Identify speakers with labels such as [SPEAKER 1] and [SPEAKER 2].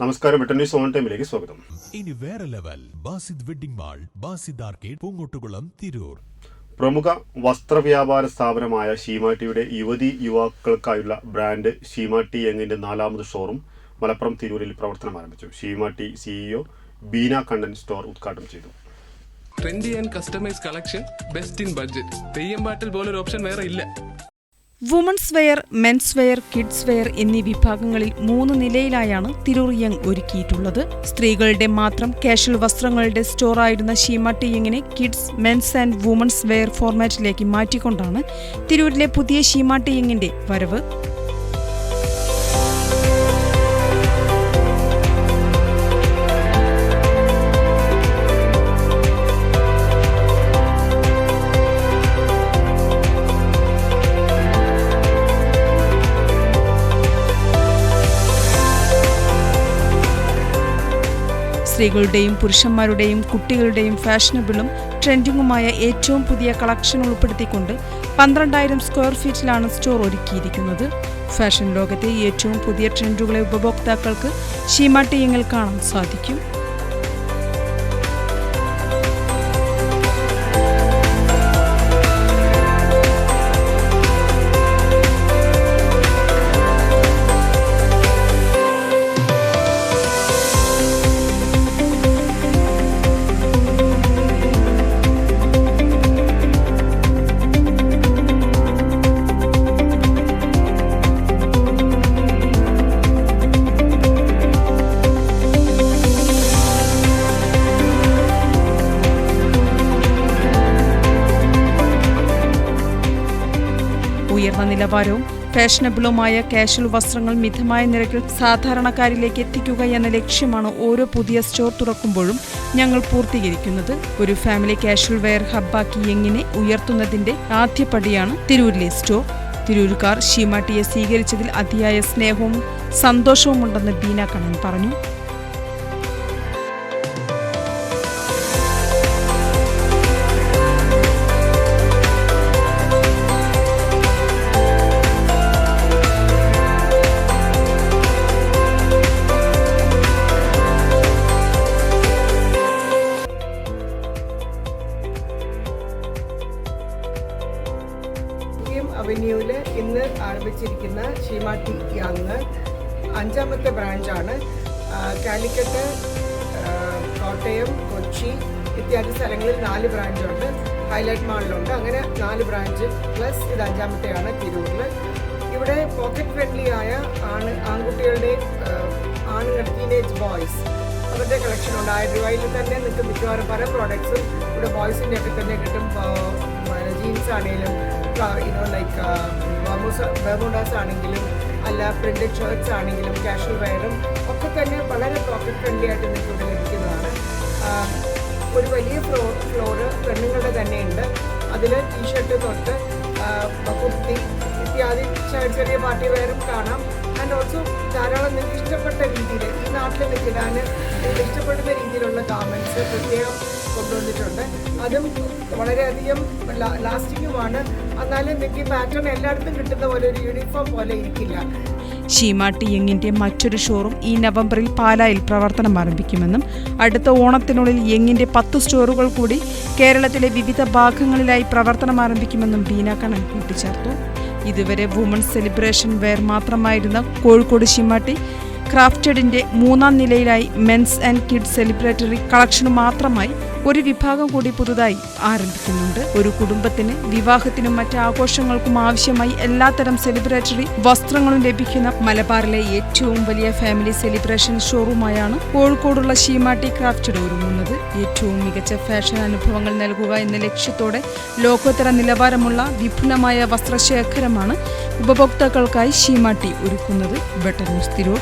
[SPEAKER 1] നമസ്കാരം, butter news on ടൈമിലേക്ക് സ്വാഗതം.
[SPEAKER 2] ഇനി വേറെ level Basid wedding mall, Basid arcade, Poongottukulam, Tirur.
[SPEAKER 1] പ്രമുഖ വസ്ത്രവ്യാപാര സ്ഥാപനമായ ഷീമാട്ടിയുടെ യുവക്കൾക്കായുള്ള ബ്രാൻഡ് ഷീമാട്ടി യങ്ങിന്റെ 4ാമത് ഷോറൂം മലപ്പുറം തിരൂരിൽ പ്രവർത്തനം ആരംഭിച്ചു. ഷീമാട്ടി സിഇഒ ബീന കണ്ണൻ സ്റ്റോർ ഉദ്ഘാടനം ചെയ്തു.
[SPEAKER 3] Trendy and customise collection, best in budget. തെയ്യം പാട്ടിൽ പോലൊരു ഓപ്ഷൻ വേറെ ഇല്ല.
[SPEAKER 4] Women's wear, men's wear, kids wear എന്നീ വിഭാഗങ്ങളിൽ 3 നിലയിലായാണ് തിരൂർ യങ് ഒരുക്കിയിട്ടുള്ളത്. സ്ത്രീകളുടെ മാത്രം കാഷ്വൽ വസ്ത്രങ്ങളുടെ സ്റ്റോറായിരുന്ന ഷീമാട്ടി യങ്ങിനെ kids, men's and women's wear ഫോർമാറ്റിലേക്ക് മാറ്റിക്കൊണ്ടാണ് തിരൂരിലെ പുതിയ ഷീമാട്ടി യങ്ങിന്റെ വരവ്. സ്ത്രീകളുടെയും പുരുഷന്മാരുടെയും കുട്ടികളുടെയും ഫാഷനബിളും ട്രെൻഡിങ്ങുമായ ഏറ്റവും പുതിയ കളക്ഷൻ ഉൾപ്പെടുത്തിക്കൊണ്ട് 12,000 സ്ക്വയർ ഫീറ്റിലാണ് സ്റ്റോർ ഒരുക്കിയിരിക്കുന്നത്. ഫാഷൻ ലോകത്തെ ഏറ്റവും പുതിയ ട്രെൻഡുകളെ ഉപഭോക്താക്കൾക്ക് ഷീമാട്ടി യങ്ങിൽ കാണാൻ സാധിക്കും. ഉയർന്ന നിലവാരവും ഫാഷനബിളുമായ കാഷ്വൽ വസ്ത്രങ്ങൾ മിതമായ നിരക്കിൽ സാധാരണക്കാരിലേക്ക് എത്തിക്കുക എന്ന ലക്ഷ്യമാണ് ഓരോ പുതിയ സ്റ്റോർ തുറക്കുമ്പോഴും ഞങ്ങൾ പൂർത്തീകരിക്കുന്നത്. ഒരു ഫാമിലി കാഷ്വൽ വെയർ ഹബ്ബാക്കി യങ്ങിനെ ഉയർത്തുന്നതിന്റെ ആദ്യപടിയാണ് തിരൂരിലെ സ്റ്റോർ. തിരൂരുകാർ ഷീമാട്ടിയെ സ്വീകരിച്ചതിൽ അതിയായ സ്നേഹവും സന്തോഷവുമുണ്ടെന്ന് ബീന കണ്ണൻ പറഞ്ഞു.
[SPEAKER 5] അവന്യൂവില് ഇന്ന് ആരംഭിച്ചിരിക്കുന്ന ഷീമാട്ടി യങ് 5ാമത്തെ ബ്രാഞ്ചാണ്. കാലിക്കറ്റ്, കോട്ടയം, കൊച്ചി ഇത്യാദി സ്ഥലങ്ങളിൽ 4 ബ്രാഞ്ചുണ്ട്. ഹൈലൈറ്റ് മാളിലുണ്ട്. അങ്ങനെ 4 ബ്രാഞ്ച് പ്ലസ് ഇത് 5ാമത്തെയാണ് തിരൂരിൽ. ഇവിടെ പോക്കറ്റ് ഫ്രണ്ട്ലി ആയ ആൺകുട്ടികളുടെ ആണുങ്ങൾ, ടീനേജ് ബോയ്സ്, അവരുടെ കളക്ഷൻ ഉണ്ട്. 1000 രൂപയിൽ തന്നെ നിങ്ങൾക്ക് മിക്കവാറും പല പ്രോഡക്ട്സും ഇവിടെ ബോയ്സിൻ്റെ ഒക്കെ തന്നെ കിട്ടും. ജീൻസ് ആണെങ്കിലും ലൈക്ക് ബർമുഡാസ് ആണെങ്കിലും അല്ല പ്രിന്റഡ് ഷർട്ട്സ് ആണെങ്കിലും കാഷ്വൽ വെയറും ഒക്കെ തന്നെ വളരെ പോക്കറ്റ് ഫ്രണ്ട്ലി ആയിട്ട് നിങ്ങൾക്ക് ഇവിടെ ലഭിക്കുന്നതാണ്. ഒരു വലിയ ഫ്ലോറ് പെണ്ണുങ്ങളുടെ തന്നെയുണ്ട്. അതിൽ ടീഷർട്ട് തൊട്ട് കുർത്തി ഇത്യാദി ചെറിയ പാർട്ടി വെയറും കാണാം. ആൻഡ് ഓൾസോ ധാരാളം നിങ്ങൾക്ക് ഇഷ്ടപ്പെട്ട രീതിയിൽ ഈ നാട്ടിൽ നിൽക്കാൻ നിങ്ങൾക്ക് ഇഷ്ടപ്പെടുന്ന രീതിയിലുള്ള ഗാർമെൻറ്റ്സ് പ്രത്യേകം കൊണ്ടുവന്നിട്ടുണ്ട്. അതും വളരെയധികം ലാസ്റ്റിങ്ങുമാണ്. എന്നാലും നിങ്ങൾക്ക് ഈ പാറ്റേൺ എല്ലായിടത്തും കിട്ടുന്ന പോലെ ഒരു യൂണിഫോം പോലെ ഇരിക്കില്ല.
[SPEAKER 4] ഷീമാട്ടി യങ്ങിന്റെ മറ്റൊരു ഷോറൂം ഈ നവംബറിൽ പാലായിൽ പ്രവർത്തനം ആരംഭിക്കുമെന്നും അടുത്ത ഓണത്തിനുള്ളിൽ യങ്ങിന്റെ 10 സ്റ്റോറുകൾ കൂടി കേരളത്തിലെ വിവിധ ഭാഗങ്ങളിലായി പ്രവർത്തനം ആരംഭിക്കുമെന്നും ബീന കണ്ണൻ കൂട്ടിച്ചേർത്തു. ഇതുവരെ വുമൺസ് സെലിബ്രേഷൻ വെയർ മാത്രമായിരുന്ന കോഴിക്കോട് ഷീമാട്ടി ക്രാഫ്റ്റഡിന്റെ 3ാം നിലയിലായി men's and kids celebratory collection മാത്രമായി ഒരു വിഭാഗം കൂടി പുതുതായി ആരംഭിക്കുന്നുണ്ട്. ഒരു കുടുംബത്തിന് വിവാഹത്തിനും മറ്റ് ആഘോഷങ്ങൾക്കും ആവശ്യമായി എല്ലാത്തരം സെലിബ്രേറ്ററി വസ്ത്രങ്ങളും ലഭിക്കുന്ന മലബാറിലെ ഏറ്റവും വലിയ ഫാമിലി സെലിബ്രേഷൻ ഷോറൂമായാണ് കോഴിക്കോടുള്ള ഷീമാട്ടി ക്രാഫ്റ്റഡ് ഒരുങ്ങുന്നത്. ഏറ്റവും മികച്ച ഫാഷൻ അനുഭവങ്ങൾ നൽകുക എന്ന ലക്ഷ്യത്തോടെ ലോകോത്തര നിലവാരമുള്ള വിപുലമായ വസ്ത്രശേഖരമാണ് ഉപഭോക്താക്കൾക്കായി ഷീമാട്ടി ഒരുക്കുന്നത്. Butter news Tirur.